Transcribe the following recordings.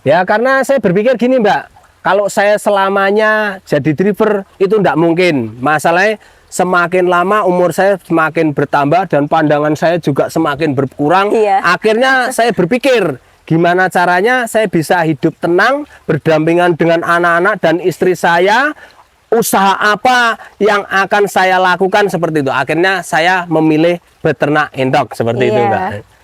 Ya karena saya berpikir gini Mbak, kalau saya selamanya jadi driver itu tidak mungkin. Masalahnya semakin lama umur saya semakin bertambah dan pandangan saya juga semakin berkurang. Iya. Akhirnya saya berpikir gimana caranya saya bisa hidup tenang berdampingan dengan anak-anak dan istri saya. Usaha apa yang akan saya lakukan seperti itu. Akhirnya saya memilih beternak entok seperti itu Mbak.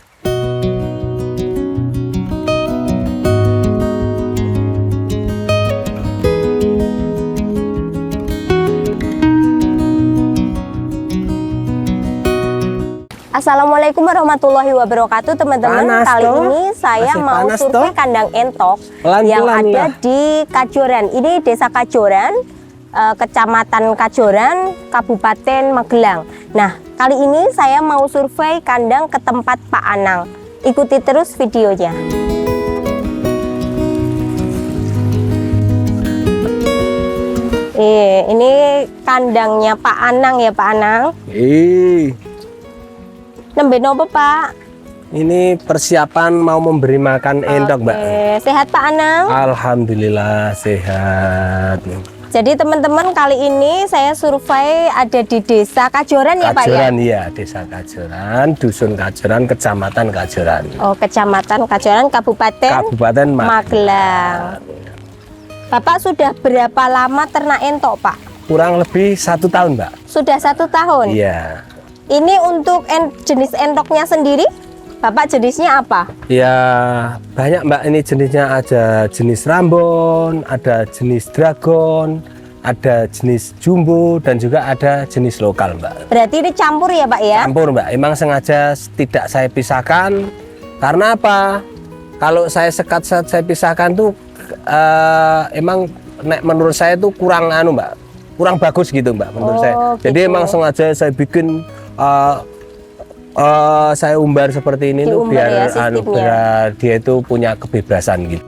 Assalamualaikum warahmatullahi wabarakatuh teman-teman. Kali ini saya mau survei kandang entok yang ada di Kajoran. Ini Desa Kajoran, Kecamatan Kajoran, Kabupaten Magelang. Nah, kali ini saya mau survei kandang ke tempat Pak Anang. Ikuti terus videonya. Ini kandangnya Pak Anang ya Pak Anang. Nembe nopo Pak? Ini persiapan mau memberi makan entok Mbak. Sehat Pak Anang? Alhamdulillah sehat. Jadi teman-teman, kali ini saya survei ada di Desa Kajoran ya Pak ya? Kajoran iya, Desa Kajoran, Dusun Kajoran, Kecamatan Kajoran. Oh, Kecamatan Kajoran, Kabupaten Magelang. Bapak sudah berapa lama ternak entok Pak? Kurang lebih 1 tahun Mbak. Sudah 1 tahun? Iya. Ini untuk jenis entoknya sendiri, Bapak jenisnya apa? Ya banyak Mbak, ini jenisnya ada jenis Rambon, ada jenis Dragon, ada jenis Jumbo, dan juga ada jenis lokal Mbak. Berarti ini campur ya Pak ya? Campur Mbak, emang sengaja tidak saya pisahkan. Karena apa? Kalau saya sekat saya pisahkan tuh emang menurut saya tuh kurang Mbak, kurang bagus gitu Mbak menurut saya. Jadi gitu. emang sengaja saya bikin saya umbar seperti ini tuh biar biar dia itu punya kebebasan gitu.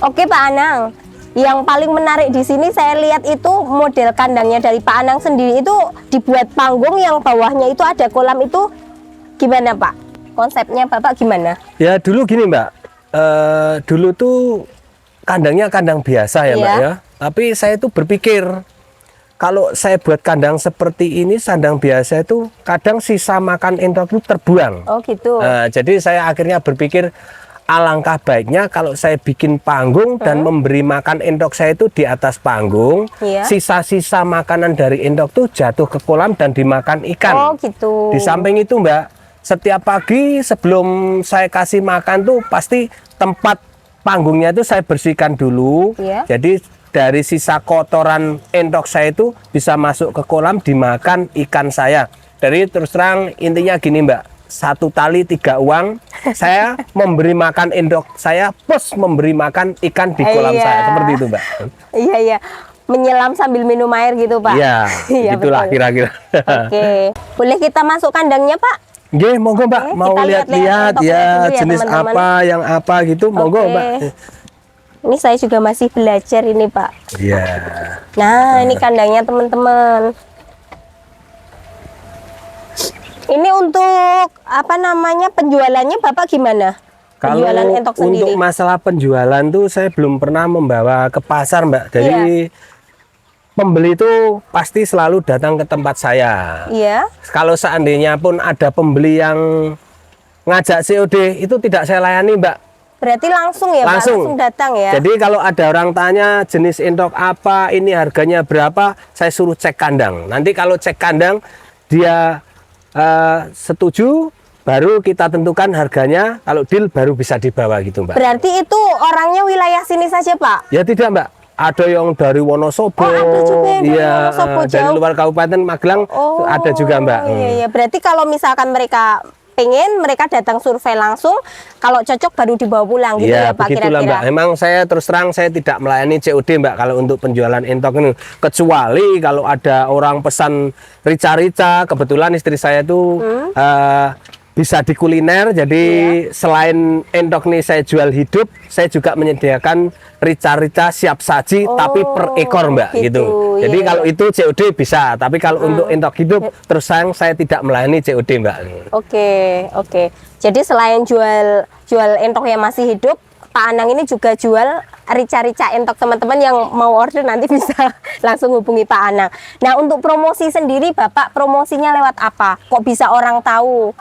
Oke Pak Anang, yang paling menarik di sini saya lihat itu model kandangnya dari Pak Anang sendiri itu dibuat panggung yang bawahnya itu ada kolam, itu gimana Pak? Konsepnya Bapak gimana? Ya dulu gini Mbak, dulu tuh kandangnya kandang biasa ya Mbak ya. Tapi saya tuh berpikir kalau saya buat kandang seperti ini, kandang biasa itu kadang sisa makan entok itu terbuang. Oh gitu. Nah, jadi saya akhirnya berpikir alangkah baiknya kalau saya bikin panggung dan memberi makan entok saya itu di atas panggung. Sisa-sisa makanan dari entok tuh jatuh ke kolam dan dimakan ikan. Oh gitu. Di samping itu Mbak, setiap pagi sebelum saya kasih makan tuh pasti tempat panggungnya itu saya bersihkan dulu. Jadi dari sisa kotoran entok saya itu bisa masuk ke kolam dimakan ikan saya. Dari terus terang intinya gini Mbak, 1 tali 3 uang, saya memberi makan entok saya plus memberi makan ikan di kolam saya, seperti itu Mbak. Iya, menyelam sambil minum air gitu Pak. Iya, itulah kira-kira. Oke, boleh kita masuk kandangnya Pak? Oke, monggo Mbak, mau lihat-lihat ya jenis apa yang apa gitu, monggo Mbak. Ini saya juga masih belajar ini Pak. Iya. Nah, ini kandangnya teman-teman. Ini untuk apa namanya, penjualannya Bapak gimana? Penjualan entok sendiri. Untuk masalah penjualan tuh saya belum pernah membawa ke pasar Mbak. Jadi pembeli itu pasti selalu datang ke tempat saya. Iya. Kalau seandainya pun ada pembeli yang ngajak COD, itu tidak saya layani Mbak. Berarti langsung ya Pak, langsung datang ya. Jadi kalau ada orang tanya jenis entok apa, ini harganya berapa, saya suruh cek kandang. Nanti kalau cek kandang dia setuju, baru kita tentukan harganya. Kalau deal baru bisa dibawa gitu Mbak. Berarti itu orangnya wilayah sini saja Pak? Ya tidak Mbak, ada yang dari Wonosobo, ada juga yang dari Wonosobo dari luar Kabupaten Magelang, ada juga Mbak. Iya. Berarti kalau misalkan mereka pengen, mereka datang survei langsung, kalau cocok baru dibawa pulang gitu ya Pak kira-kira. Mbak. Emang saya terus terang saya tidak melayani COD Mbak kalau untuk penjualan entok ini, kecuali kalau ada orang pesan rica-rica. Kebetulan istri saya tuh bisa di kuliner, jadi selain entok nih saya jual hidup, saya juga menyediakan rica-rica siap saji tapi per ekor Mbak gitu. Jadi kalau itu COD bisa, tapi kalau untuk entok hidup terus saya tidak melayani COD Mbak. Oke. Jadi selain jual entok yang masih hidup, Pak Anang ini juga jual rica-rica entok. Teman-teman yang mau order nanti bisa langsung hubungi Pak Anang. Nah, untuk promosi sendiri Bapak promosinya lewat apa? Kok bisa orang tahu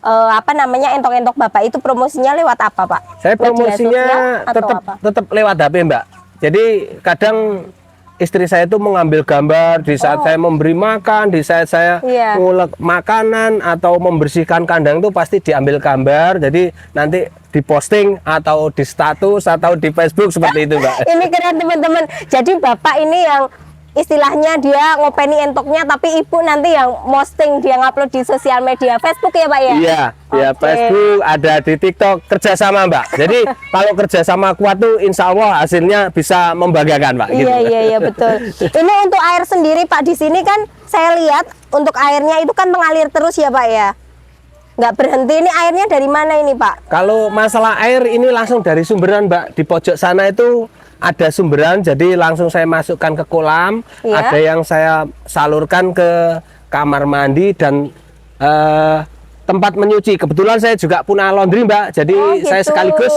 apa namanya entok-entok Bapak itu promosinya lewat apa, Pak? Saya promosinya tetap lewat HP, Mbak. Jadi kadang istri saya itu mengambil gambar di saat saya memberi makan, di saat saya ngulek makanan atau membersihkan kandang itu pasti diambil gambar. Jadi nanti diposting atau di status atau di Facebook seperti itu, Mbak. Ini keren teman-teman. Jadi Bapak ini yang istilahnya dia ngopeni entoknya, tapi ibu nanti yang posting, dia ngupload di sosial media Facebook ya Pak ya? Iya, ya Facebook, ada di TikTok, kerjasama Mbak. Jadi kalau kerjasama kuat tuh insya Allah hasilnya bisa membanggakan Pak. Iya, gitu. Iya betul. Ini untuk air sendiri Pak, di sini kan saya lihat untuk airnya itu kan mengalir terus ya Pak ya? Nggak berhenti, ini airnya dari mana ini Pak? Kalau masalah air ini langsung dari sumberan Mbak, di pojok sana itu ada sumberan, jadi langsung saya masukkan ke kolam. Ada yang saya salurkan ke kamar mandi dan tempat menyuci. Kebetulan saya juga punya laundry Mbak, jadi gitu. Saya sekaligus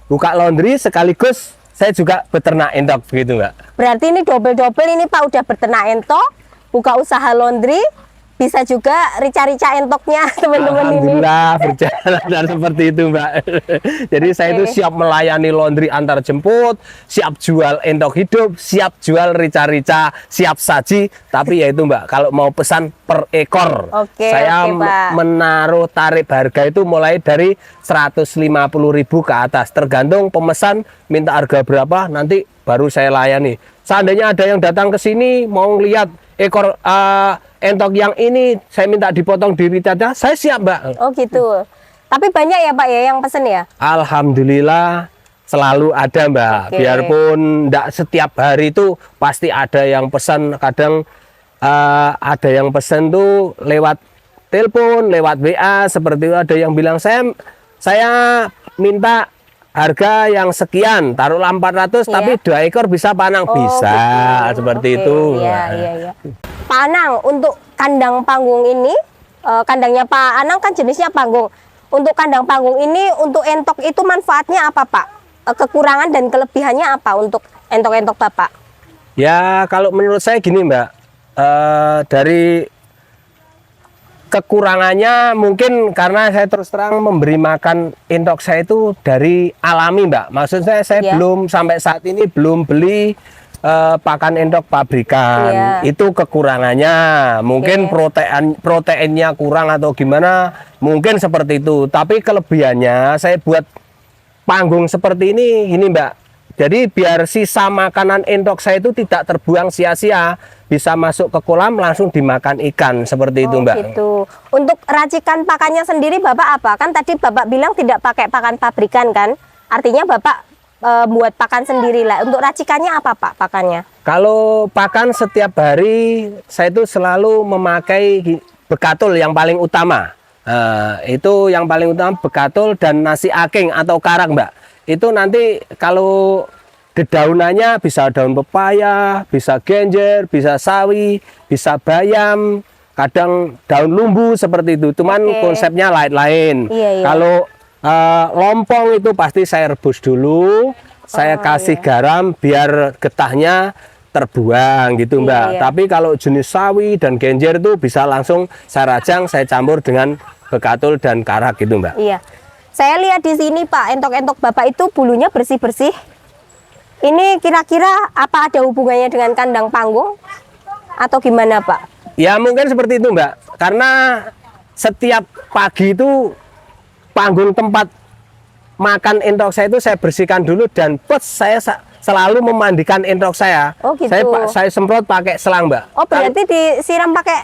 buka laundry, sekaligus saya juga beternak entok begitu Mbak. Berarti ini double-double ini Pak, udah beternak entok, buka usaha laundry, bisa juga rica-rica entoknya teman-teman ini. Alhamdulillah berjalan seperti itu Mbak. Jadi saya itu siap melayani laundry antar jemput, siap jual entok hidup, siap jual rica-rica, siap saji. Tapi ya itu Mbak, kalau mau pesan per ekor, saya menaruh tarif harga itu mulai dari 150.000 ke atas. Tergantung pemesan minta harga berapa, nanti baru saya layani. Seandainya ada yang datang ke sini mau lihat ekor entok yang ini, saya minta dipotong diri saja, saya siap Mbak. Oh gitu. Tapi banyak ya Pak ya yang pesen ya? Alhamdulillah selalu ada Mbak. Biarpun enggak setiap hari itu pasti ada yang pesan. Kadang ada yang pesan tuh lewat telepon, lewat WA seperti itu. Ada yang bilang saya minta harga yang sekian, taruhlah 400 tapi 2 ekor bisa Pak Anang? Bisa gitu. Seperti itu. Iya. Pak Anang, untuk kandang panggung ini, kandangnya Pak Anang kan jenisnya panggung. Untuk kandang panggung ini, untuk entok itu manfaatnya apa Pak? Kekurangan dan kelebihannya apa untuk entok-entok Bapak? Ya kalau menurut saya gini Mbak, dari kekurangannya mungkin karena saya terus terang memberi makan entok saya itu dari alami Mbak. Maksud saya belum sampai saat ini belum beli pakan entok pabrikan. Itu kekurangannya. Mungkin proteinnya kurang atau gimana, mungkin seperti itu. Tapi kelebihannya saya buat panggung seperti ini Mbak. Jadi biar sisa makanan entok saya itu tidak terbuang sia-sia, bisa masuk ke kolam langsung dimakan ikan seperti itu Mbak. Gitu. Untuk racikan pakannya sendiri Bapak apa? Kan tadi Bapak bilang tidak pakai pakan pabrikan kan? Artinya Bapak buat pakan sendiri lah. Untuk racikannya apa Pak pakannya? Kalau pakan setiap hari saya itu selalu memakai bekatul yang paling utama. Itu yang paling utama bekatul dan nasi aking atau karang Mbak. Itu nanti kalau dedaunannya bisa daun pepaya, bisa genjer, bisa sawi, bisa bayam, kadang daun lumbu seperti itu. Cuman konsepnya lain-lain. Kalau lompong itu pasti saya rebus dulu, saya kasih garam biar getahnya terbuang gitu Mbak. Tapi kalau jenis sawi dan genjer itu bisa langsung saya rajang, saya campur dengan bekatul dan karak gitu Mbak. Iya. Saya lihat di sini Pak, entok-entok Bapak itu bulunya bersih-bersih. Ini kira-kira apa ada hubungannya dengan kandang panggung atau gimana Pak? Ya mungkin seperti itu Mbak. Karena setiap pagi itu panggung tempat makan entok saya itu saya bersihkan dulu dan saya selalu memandikan entok saya. Oh gitu. Saya semprot pakai selang Mbak. Oh berarti disiram pakai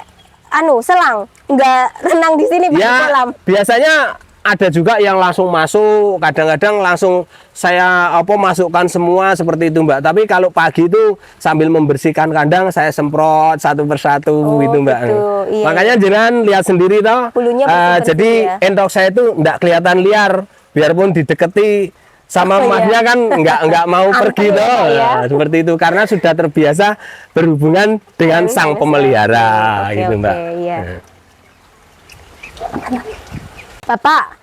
selang, enggak renang di sini pakai kolam? Biasanya ada juga yang langsung masuk, kadang-kadang langsung saya masukkan semua seperti itu Mbak. Tapi kalau pagi itu sambil membersihkan kandang saya semprot satu persatu gitu Mbak. Gitu. Iya, makanya jangan lihat sendiri toh. Jadi entok saya itu enggak kelihatan liar, biarpun dideketi sama emasnya kan enggak mau pergi toh. Seperti itu karena sudah terbiasa berhubungan dengan sang pemelihara gitu Mbak. Bapak,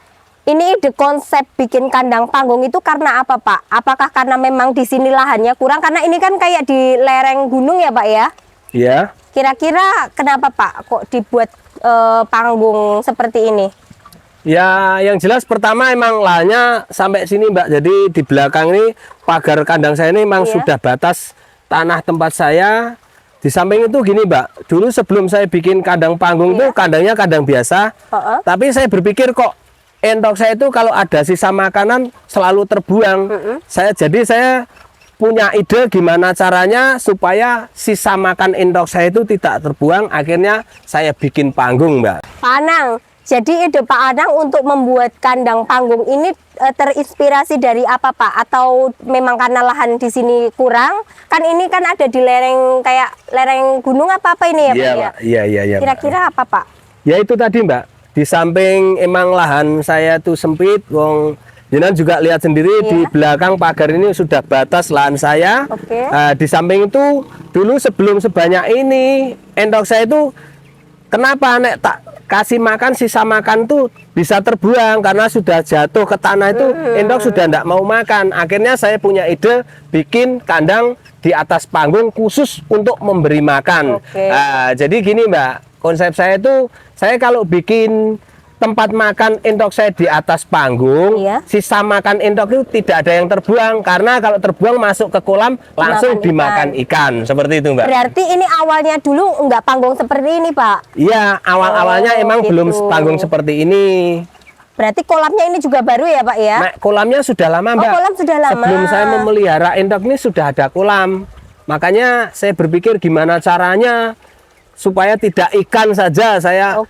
Ini ide konsep bikin kandang panggung itu karena apa, Pak? Apakah karena memang di sini lahannya kurang? Karena ini kan kayak di lereng gunung ya, Pak ya? Iya. Kira-kira kenapa, Pak, kok dibuat panggung seperti ini? Ya, yang jelas pertama emang lahannya sampai sini, Mbak. Jadi di belakang ini pagar kandang saya ini memang sudah batas tanah tempat saya. Di samping itu gini, Mbak. Dulu sebelum saya bikin kandang panggung itu kandangnya kandang biasa. Tapi saya berpikir kok entok saya itu kalau ada sisa makanan selalu terbuang. Jadi saya punya ide gimana caranya supaya sisa makan entok saya itu tidak terbuang. Akhirnya saya bikin panggung, Mbak. Pak Anang, jadi ide Pak Anang untuk membuat kandang panggung ini terinspirasi dari apa, Pak? Atau memang karena lahan di sini kurang? Kan ini kan ada di lereng kayak lereng gunung apa ini ya, Pak? Pak. Iya. Kira-kira apa, Pak? Ya itu tadi, Mbak. Di samping emang lahan saya tuh sempit, wong jenengan juga lihat sendiri di belakang pagar ini sudah batas lahan saya. Di samping itu dulu sebelum sebanyak ini entok saya itu kenapa nek tak kasih makan sisa makan tuh bisa terbuang karena sudah jatuh ke tanah itu entok sudah tidak mau makan. Akhirnya saya punya ide bikin kandang di atas panggung khusus untuk memberi makan. Jadi gini, Mbak, konsep saya itu saya kalau bikin tempat makan entok saya di atas panggung, sisa makan entok itu tidak ada yang terbuang karena kalau terbuang masuk ke kolam langsung dimakan ikan. Seperti itu, Mbak. Berarti ini awalnya dulu enggak panggung seperti ini, Pak? Iya, awal-awalnya emang belum panggung seperti ini. Berarti kolamnya ini juga baru ya, Pak ya? Nah, kolamnya sudah lama, Mbak. Kolam sudah lama. Sebelum saya memelihara entok ini sudah ada kolam. Makanya saya berpikir gimana caranya supaya tidak ikan saja. Saya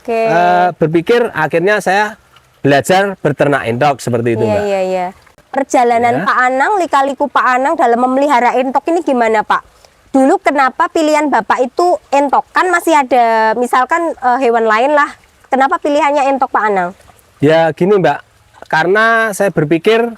berpikir akhirnya saya belajar beternak entok seperti itu, Mbak. Iya. Perjalanan Pak Anang, lika-liku Pak Anang dalam memelihara entok ini gimana, Pak? Dulu kenapa pilihan Bapak itu entok? Kan masih ada misalkan hewan lain lah. Kenapa pilihannya entok, Pak Anang? Ya gini, Mbak. Karena saya berpikir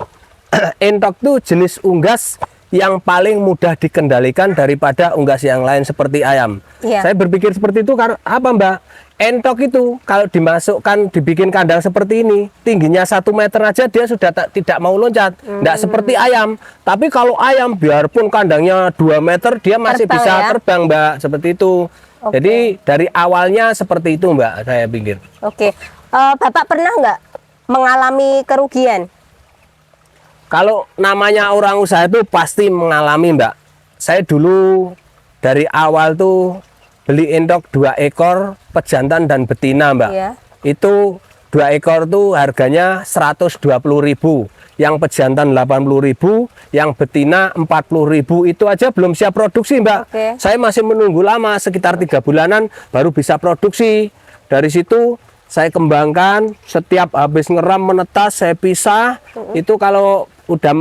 entok itu jenis unggas yang paling mudah dikendalikan daripada unggas yang lain seperti ayam. Saya berpikir seperti itu karena apa, Mbak? Entok itu kalau dimasukkan, dibikin kandang seperti ini, tingginya 1 meter aja dia sudah tidak mau loncat. Tidak seperti ayam. Tapi kalau ayam biarpun kandangnya 2 meter dia masih bisa terbang, Mbak. Seperti itu. Jadi dari awalnya seperti itu, Mbak, saya pikir. Bapak pernah nggak mengalami kerugian? Kalau namanya orang usaha itu pasti mengalami, Mbak. Saya dulu dari awal tuh beli entok 2 ekor pejantan dan betina, Mbak. Itu 2 ekor tuh harganya 120.000. Yang pejantan 80.000, yang betina 40.000. Itu aja belum siap produksi, Mbak. Saya masih menunggu lama, sekitar 3 bulanan baru bisa produksi. Dari situ saya kembangkan, setiap habis ngeram menetas saya pisah. Itu kalau udah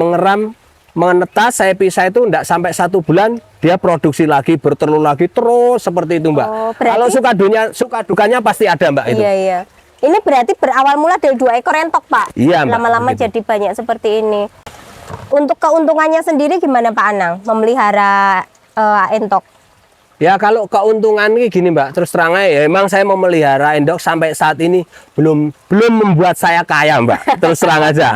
menetas saya pisah itu enggak sampai 1 bulan dia produksi lagi, bertelur lagi terus seperti itu, Mbak. Kalau suka dukanya pasti ada, Mbak, itu. Iya. Ini berarti berawal mula dari 2 ekor entok, Pak. Iya, Mbak. Lama-lama jadi banyak seperti ini. Untuk keuntungannya sendiri gimana, Pak Anang memelihara entok? Ya kalau keuntungan ini gini, Mbak, terus terang aja ya, emang saya memelihara entok sampai saat ini belum membuat saya kaya, Mbak, terus terang aja.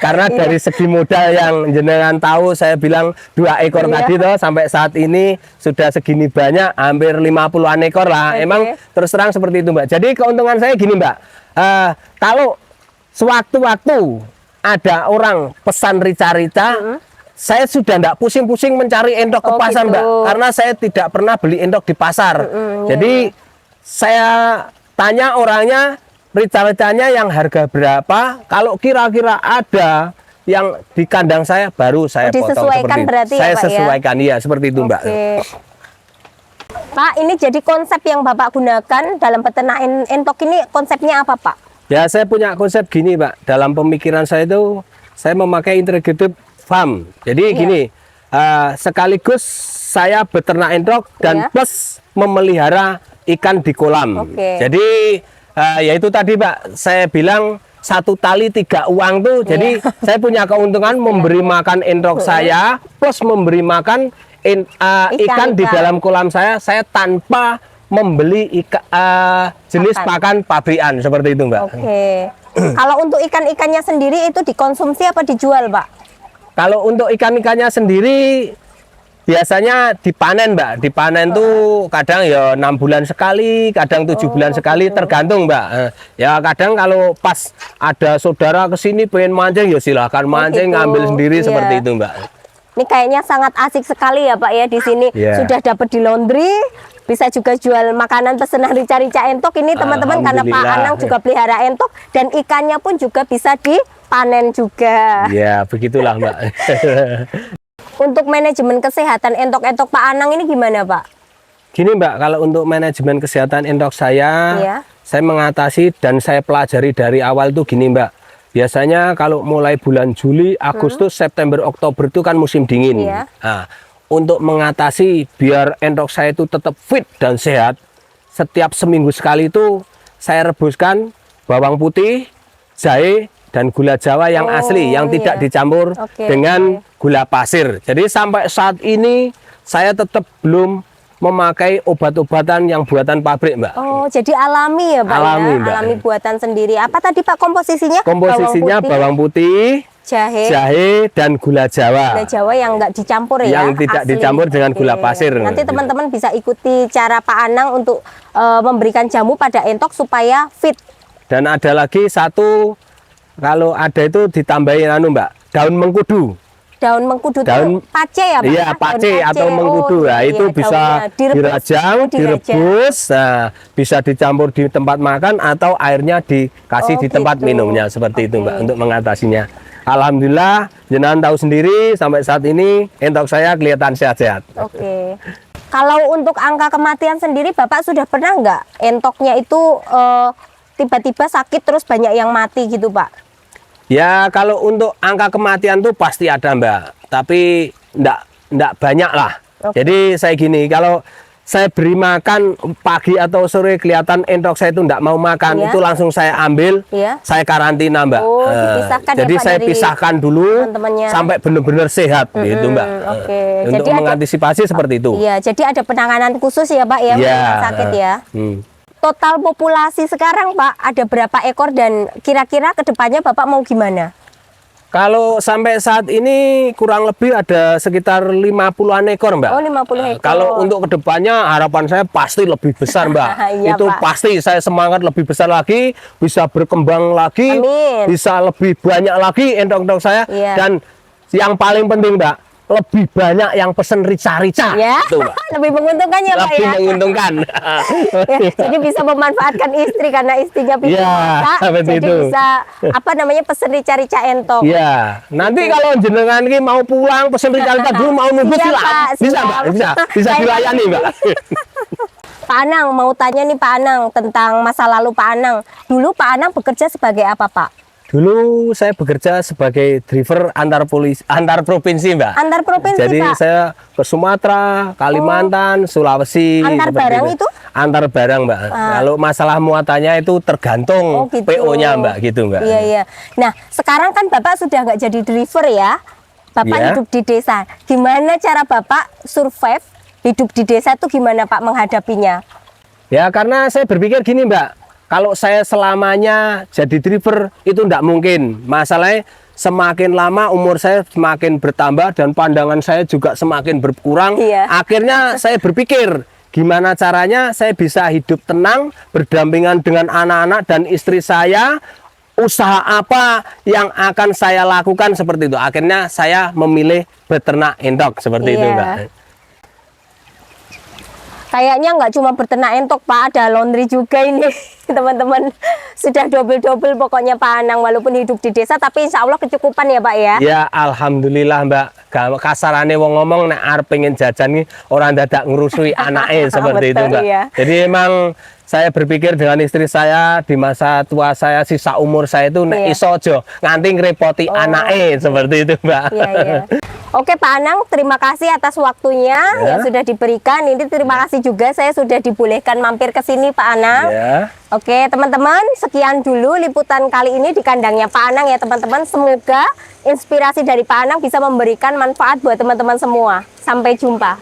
Karena dari segi modal yang jenengan tahu, saya bilang 2 ekor tadi toh, sampai saat ini sudah segini banyak, hampir 50-an ekor lah. Emang terus terang seperti itu, Mbak. Jadi keuntungan saya gini, Mbak, kalau sewaktu-waktu ada orang pesan rica-rica, saya sudah tidak pusing-pusing mencari entok ke pasar, Mbak, karena saya tidak pernah beli entok di pasar. Jadi saya tanya orangnya, rica-ricanya yang harga berapa, kalau kira-kira ada yang di kandang saya baru saya potong. Disesuaikan berarti saya ya, Pak, sesuaikan, iya seperti itu, Mbak. Pak, ini jadi konsep yang Bapak gunakan dalam peternakan entok ini konsepnya apa, Pak? Ya, saya punya konsep gini, Pak. Dalam pemikiran saya itu saya memakai integrated farm. Jadi gini, sekaligus saya beternak entok dan plus memelihara ikan di kolam. Jadi ya itu tadi, Pak, saya bilang 1 tali 3 uang tuh. Jadi saya punya keuntungan memberi makan entok saya plus memberi makan ikan di dalam kolam saya tanpa membeli jenis pakan pabrikan seperti itu, Mbak. Kalau untuk ikan-ikannya sendiri itu dikonsumsi apa dijual, Pak? Kalau untuk ikan-ikannya sendiri biasanya dipanen, Mbak. Dipanen tuh kadang ya 6 bulan sekali, kadang 7 bulan sekali, tergantung, Mbak. Ya kadang kalau pas ada saudara kesini pengen mancing ya silahkan mancing, gitu. ngambil sendiri Iya. seperti itu, Mbak. Ini kayaknya sangat asik sekali ya Pak ya di sini. Iya. Sudah dapat di laundry, bisa juga jual makanan pesanan rica-rica entok ini teman-teman, karena Pak Alhamdulillah. Anang juga pelihara entok dan ikannya pun juga bisa dipanen juga. Ya begitulah, Mbak. Untuk manajemen kesehatan entok-entok Pak Anang ini gimana Pak? Gini, Mbak, kalau untuk manajemen kesehatan entok Iya. saya mengatasi dan saya pelajari dari awal tuh gini, Mbak. Biasanya kalau mulai bulan Juli, Agustus, September, Oktober itu kan musim dingin. Iya. Nah, untuk mengatasi biar entok saya itu tetap fit dan sehat, setiap seminggu sekali itu saya rebuskan bawang putih, jahe, dan gula Jawa yang asli, yang tidak iya. dicampur Oke, dengan gula pasir. Jadi sampai saat ini saya tetap belum memakai obat-obatan yang buatan pabrik, Mbak. Oh, jadi alami ya Pak Alami, ya? Mbak. Alami buatan sendiri. Apa tadi Pak komposisinya? Komposisinya bawang putih, jahe, dan gula Jawa. gula Jawa yang enggak dicampur ya? Yang tidak dicampur dengan gula pasir. Nanti teman-teman bisa ikuti cara Pak Anang untuk memberikan jamu pada entok supaya fit. Dan ada lagi satu, kalau ada itu ditambahin Mbak, daun mengkudu. Daun mengkudu Daun- itu pace ya Pak? Iya, Daun pace atau mengkudu. Nah, iya, itu bisa daunnya. dirajang, direbus, nah, bisa dicampur di tempat makan atau airnya dikasih di tempat gitu. minumnya seperti itu, Mbak, Oke. untuk mengatasinya. Alhamdulillah, jenengan tahu sendiri sampai saat ini entok saya kelihatan sehat-sehat. Oke. Kalau untuk angka kematian sendiri Bapak sudah pernah nggak entoknya itu tiba-tiba sakit terus banyak yang mati gitu Pak? Ya, kalau untuk angka kematian tuh pasti ada, Mbak. Tapi enggak banyak lah. Oke. Jadi saya gini, kalau saya beri makan pagi atau sore kelihatan entok saya itu enggak mau makan, Iya. itu langsung saya ambil, Iya. saya karantina, Mbak. Oh, dipisahkan ya, jadi Pak, saya dari pisahkan dulu teman-temannya. sampai benar-benar sehat, gitu, Mbak. Oke. Untuk Jadi ada- mengantisipasi seperti itu. Iya, jadi ada penanganan khusus ya Pak ya, Iya. untuk sakit ya. Hmm. Total populasi sekarang Pak ada berapa ekor dan kira-kira kedepannya Bapak mau gimana? Kalau sampai saat ini kurang lebih ada sekitar 50-an ekor, Mbak. Oh, 50 ekor. Kalau untuk kedepannya harapan saya pasti lebih besar, Mbak. Iya, Itu Pak. pasti saya semangat lebih besar lagi, bisa berkembang lagi, Amin. bisa lebih banyak lagi entok-entok saya. Iya. Dan yang paling penting, Mbak, lebih banyak yang pesen rica-rica. Ya, Itu, Mbak. lebih menguntungkan ya Pak Lebih ya. menguntungkan. Ya, jadi bisa memanfaatkan istri karena istrinya bisa Iya, masak, seperti jadi itu. bisa apa namanya pesen rica-rica entok. Iya, nanti kalau jenengan ini mau pulang pesen rica-rica dulu, mau nunggu Siap, silakan. Pak, Bisa, siap. Mbak, bisa Saya- dilayani, Mbak. Pak Anang, mau tanya nih Pak Anang tentang masa lalu Pak Anang. Dulu Pak Anang bekerja sebagai apa Pak? Dulu saya bekerja sebagai driver antar provinsi, Mbak. Antar provinsi Jadi Pak? saya ke Sumatera, Kalimantan, Sulawesi. Antar seperti barang itu? Antar barang, Mbak. Kalau masalah muatannya itu tergantung Oh, gitu. PO-nya, Mbak, gitu, Mbak. Iya, iya. Nah, sekarang kan Bapak sudah nggak jadi driver ya. Bapak Iya. hidup di desa. Gimana cara Bapak survive hidup di desa itu gimana Pak menghadapinya? Ya, karena saya berpikir gini, Mbak. Kalau saya selamanya jadi driver itu tidak mungkin. Masalahnya semakin lama umur saya semakin bertambah dan pandangan saya juga semakin berkurang. Iya. Akhirnya saya berpikir gimana caranya saya bisa hidup tenang berdampingan dengan anak-anak dan istri saya. Usaha apa yang akan saya lakukan seperti itu. Akhirnya saya memilih beternak entok seperti itu, Iya. Mbak. Kayaknya nggak cuma berternak entok Pak, ada laundry juga ini teman-teman. Sudah double-double pokoknya Pak Anang walaupun hidup di desa tapi insya Allah kecukupan ya Pak ya. Ya alhamdulillah, Mbak. Kasarane wong ngomong nek arep pengen jajan nih orang dadak ngurusui anake seperti itu, Betul, Mbak. iya. Jadi emang saya berpikir dengan istri saya di masa tua saya sisa umur saya itu nek Iya. iso aja nganti ngrepoti anake seperti itu, Mbak. Iya, iya. Oke Pak Anang, terima kasih atas waktunya Ya. yang sudah diberikan. Ini terima kasih juga saya sudah dibolehkan mampir ke sini Pak Anang. Ya. Oke teman-teman, sekian dulu liputan kali ini di kandangnya Pak Anang ya teman-teman. Semoga inspirasi dari Pak Anang bisa memberikan manfaat buat teman-teman semua. Sampai jumpa.